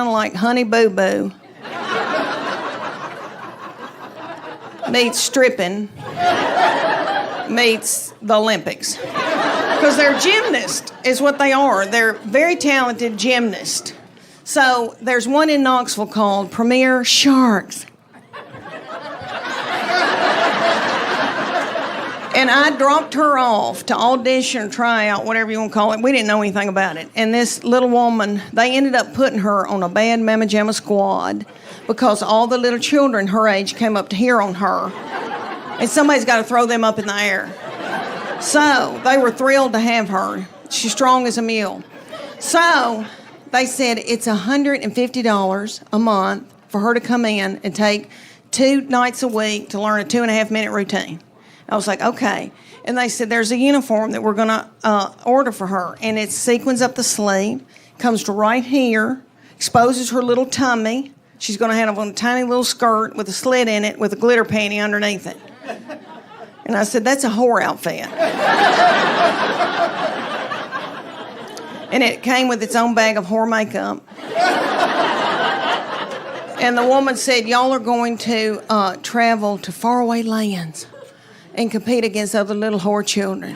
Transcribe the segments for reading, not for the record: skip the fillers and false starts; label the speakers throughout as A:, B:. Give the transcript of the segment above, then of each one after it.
A: like Honey Boo Boo meets stripping meets the Olympics. Because they're gymnasts, is what they are. They're very talented gymnasts. So there's one in Knoxville called Premier Sharks. And I dropped her off to audition, try out, whatever you want to call it. We didn't know anything about it. And this little woman, they ended up putting her on a bad Mamma Jamma squad because all the little children her age came up to hear on her. And somebody's got to throw them up in the air. So they were thrilled to have her. She's strong as a mule. So they said it's $150 a month for her to come in and take 2 nights a week to learn a 2.5-minute routine. I was like, okay. And they said, there's a uniform that we're going to order for her. And it sequins up the sleeve, comes to right here, exposes her little tummy. She's going to have on a tiny little skirt with a slit in it with a glitter panty underneath it. And I said, that's a whore outfit. And it came with its own bag of whore makeup. And the woman said, y'all are going to travel to faraway lands and compete against other little whore children.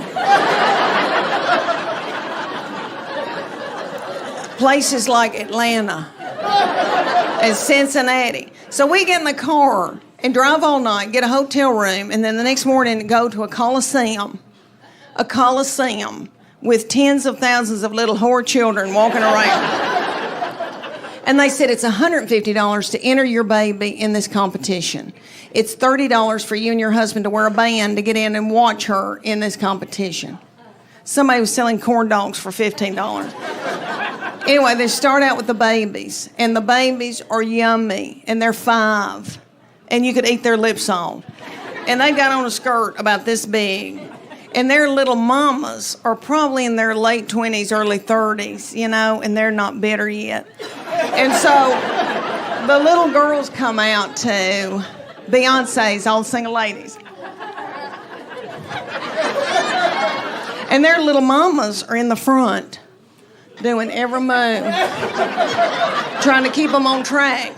A: Places like Atlanta and Cincinnati. So we get in the car and drive all night, get a hotel room, and then the next morning go to a coliseum with tens of thousands of little whore children walking around. And they said it's $150 to enter your baby in this competition. It's $30 for you and your husband to wear a band to get in and watch her in this competition. Somebody was selling corn dogs for $15. Anyway, they start out with the babies, and the babies are yummy, and they're 5, and you could eat their lips off. And they got on a skirt about this big, and their little mamas are probably in their late 20s, early 30s, you know, and they're not bitter yet. And so the little girls come out to Beyonce's All Single Ladies. And their little mamas are in the front doing every move, trying to keep them on track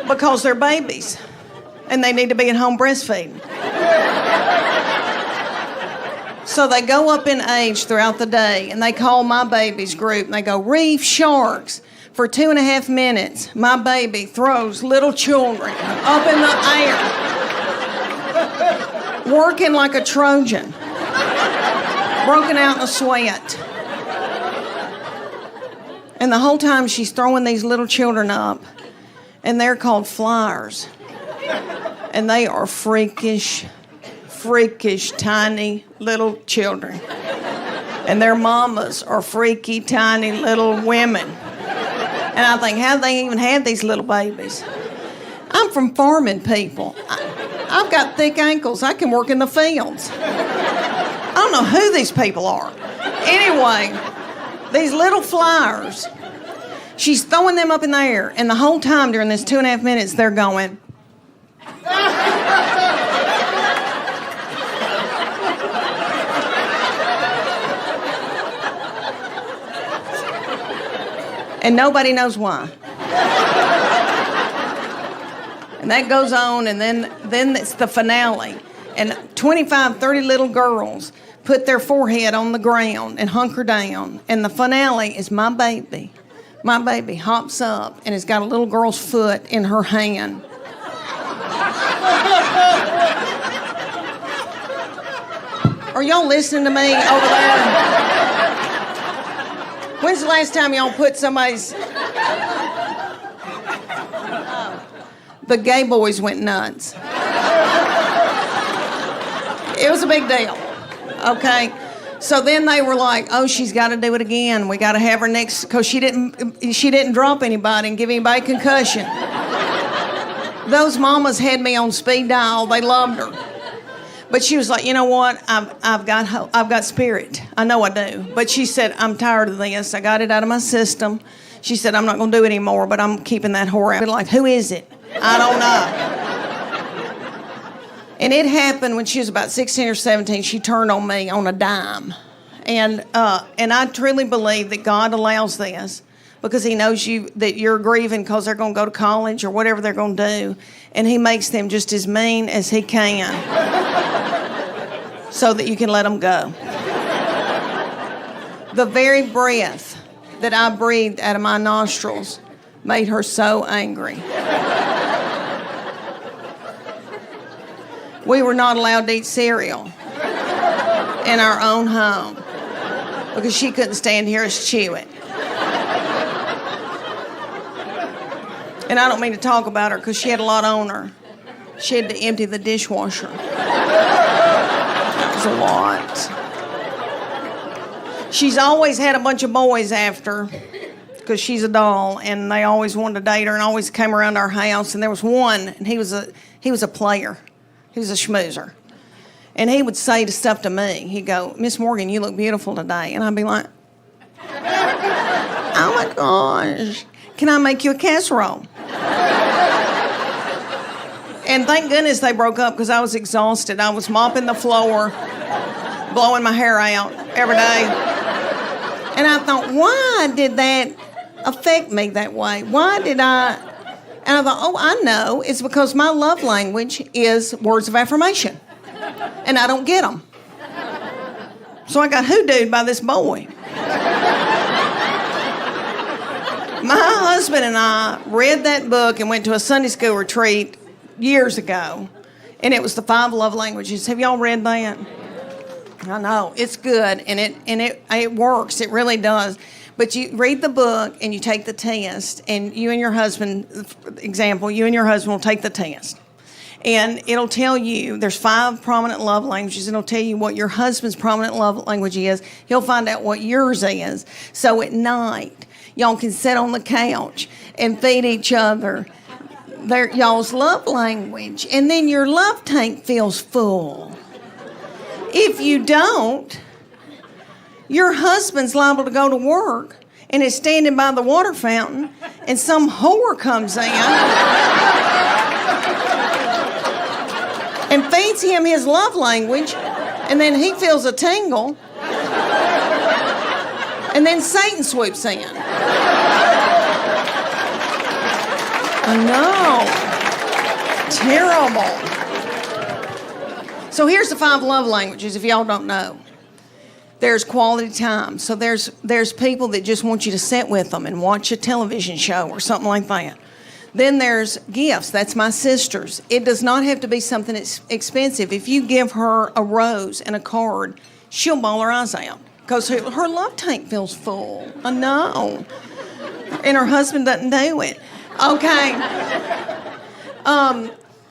A: because they're babies and they need to be at home breastfeeding. So they go up in age throughout the day, and they call my baby's group, and they go, Reef Sharks. For 2.5 minutes, my baby throws little children up in the air, working like a Trojan, broken out in a sweat. And the whole time she's throwing these little children up, and they're called flyers. And they are freakish, tiny little children. And their mamas are freaky, tiny little women. And I think, how do they even have these little babies? I'm from farming people. I've got thick ankles. I can work in the fields. I don't know who these people are. Anyway, these little flyers, she's throwing them up in the air, and the whole time during this 2.5 minutes, they're going. And nobody knows why. And that goes on, and then it's the finale. And 25, 30 little girls put their forehead on the ground and hunker down. And the finale is my baby. My baby hops up and has got a little girl's foot in her hand. Are y'all listening to me over there? When's the last time y'all put somebody's... The gay boys went nuts. It was a big deal, okay? So then they were like, oh, she's got to do it again. We got to have her next... Because she didn't drop anybody and give anybody a concussion. Those mamas had me on speed dial. They loved her. But she was like, you know what? I've got spirit. I know I do. But she said, I'm tired of this. I got it out of my system. She said, I'm not going to do it anymore, but I'm keeping that whore out. Like, who is it? I don't know. And it happened when she was about 16 or 17. She turned on me on a dime. And I truly believe that God allows this because he knows that you're grieving because they're going to go to college or whatever they're going to do, and he makes them just as mean as he can so that you can let them go. The very breath that I breathed out of my nostrils made her so angry. We were not allowed to eat cereal in our own home because she couldn't stand to hear us chew it. And I don't mean to talk about her because she had a lot on her. She had to empty the dishwasher. That was a lot. She's always had a bunch of boys after her because she's a doll, and they always wanted to date her and always came around our house. And there was one, and he was a player. He was a schmoozer. And he would say stuff to me. He'd go, "Miss Morgan, you look beautiful today." And I'd be like, "Oh my gosh, can I make you a casserole?" And thank goodness they broke up because I was exhausted. I was mopping the floor, blowing my hair out every day. And I thought, why did that affect me that way? Why did I? And I thought, oh, I know. It's because my love language is words of affirmation. And I don't get them. So I got hoodooed by this boy. My husband and I read that book and went to a Sunday school retreat years ago. And it was the 5 love languages. Have y'all read that? I know. It's good. And it works. It really does. But you read the book and you take the test, and you and your husband, example, you and your husband will take the test. And it'll tell you, there's 5 prominent love languages, and it'll tell you what your husband's prominent love language is. He'll find out what yours is. So at night, y'all can sit on the couch and feed each other y'all's love language, and then your love tank feels full. If you don't, your husband's liable to go to work and is standing by the water fountain, and some whore comes in and feeds him his love language, and then he feels a tingle, and then Satan swoops in. I know. Terrible. So here's the 5 love languages, if y'all don't know. There's quality time. So there's people that just want you to sit with them and watch a television show or something like that. Then there's gifts. That's my sister's. It does not have to be something that's expensive. If you give her a rose and a card, she'll bawl her eyes out because her love tank feels full. I know. And her husband doesn't do it. Okay.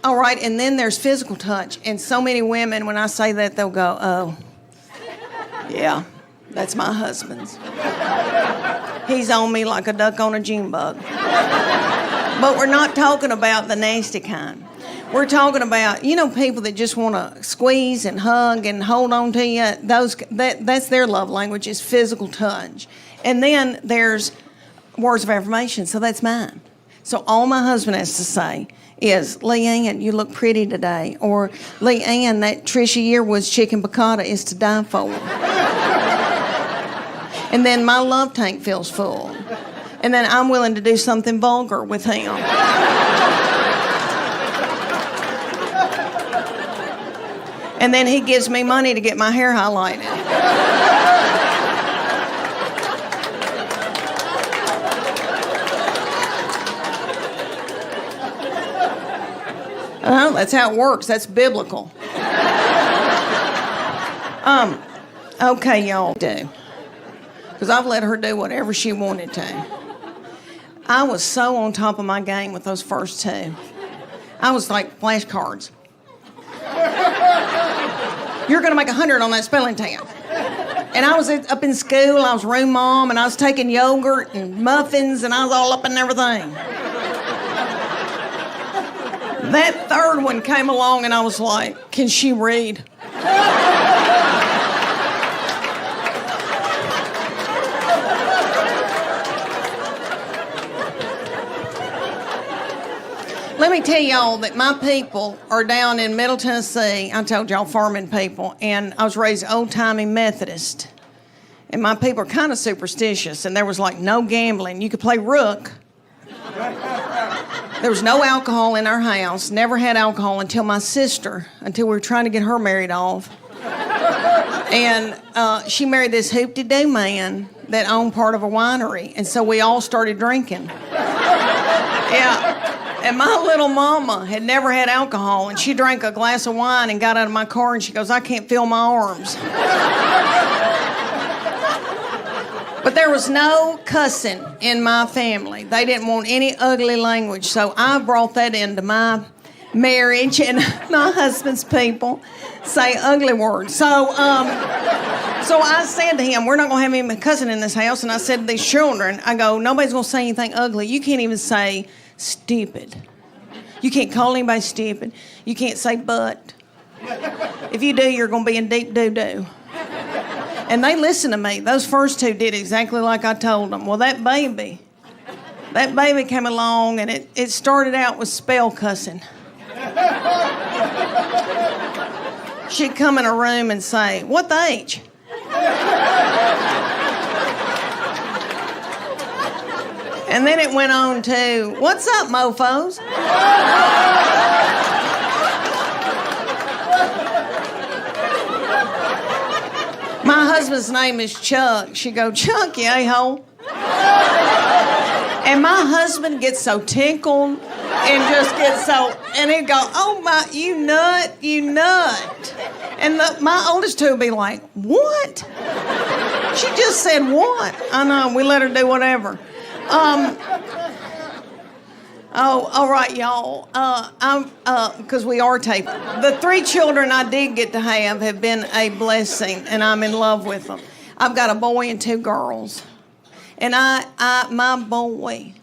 A: All right, and then there's physical touch. And so many women, when I say that, they'll go, "Oh, yeah, that's my husband's. He's on me like a duck on a June bug." But we're not talking about the nasty kind. We're talking about, people that just want to squeeze and hug and hold on to you. That's their love language, is physical touch. And then there's words of affirmation, so that's mine. So all my husband has to say is, "Leigh Ann, you look pretty today." Or, "Leigh Ann, that Trisha Yearwood's chicken piccata is to die for." And then my love tank feels full. And then I'm willing to do something vulgar with him. And then he gives me money to get my hair highlighted. Oh, that's how it works. That's biblical. Okay, y'all do. Because I've let her do whatever she wanted to. I was so on top of my game with those first 2. I was like flashcards. You're going to make 100 on that spelling test. And I was up in school. I was room mom, and I was taking yogurt and muffins, and I was all up in everything. That 3rd one came along, and I was like, "Can she read?" Let me tell y'all that my people are down in Middle Tennessee. I told y'all farming people, and I was raised old-timey Methodist. And my people are kind of superstitious, and there was like no gambling. You could play rook. There was no alcohol in our house. Never had alcohol until we were trying to get her married off. And she married this hoop-de-doo man that owned part of a winery. And so we all started drinking. Yeah. And my little mama had never had alcohol, and she drank a glass of wine and got out of my car, and she goes, I can't feel my arms. But there was no cussing in my family. They didn't want any ugly language. So I brought that into my marriage, and my husband's people say ugly words. So I said to him, we're not going to have any cussing in this house. And I said to these children, I go, nobody's going to say anything ugly. You can't even say stupid. You can't call anybody stupid. You can't say but. If you do, you're going to be in deep doo-doo. And they listened to me. Those first two did exactly like I told them. Well, that baby came along, and it started out with spell-cussing. She'd come in a room and say, what the H? And then it went on to, what's up, mofos? My husband's name is Chuck. She go, Chuck, you a-hole. And my husband gets so tickled and just gets so, and he'd go, oh my, you nut. And my oldest two would be like, what? She just said what? I know, we let her do whatever. All right, y'all. Because we are taping. The 3 children I did get to have been a blessing, and I'm in love with them. I've got a boy and 2 girls, and my boy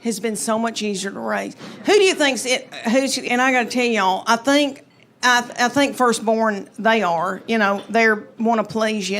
A: has been so much easier to raise. Who do you think's it? And I got to tell y'all, I think firstborn they are. You know, they want to please you.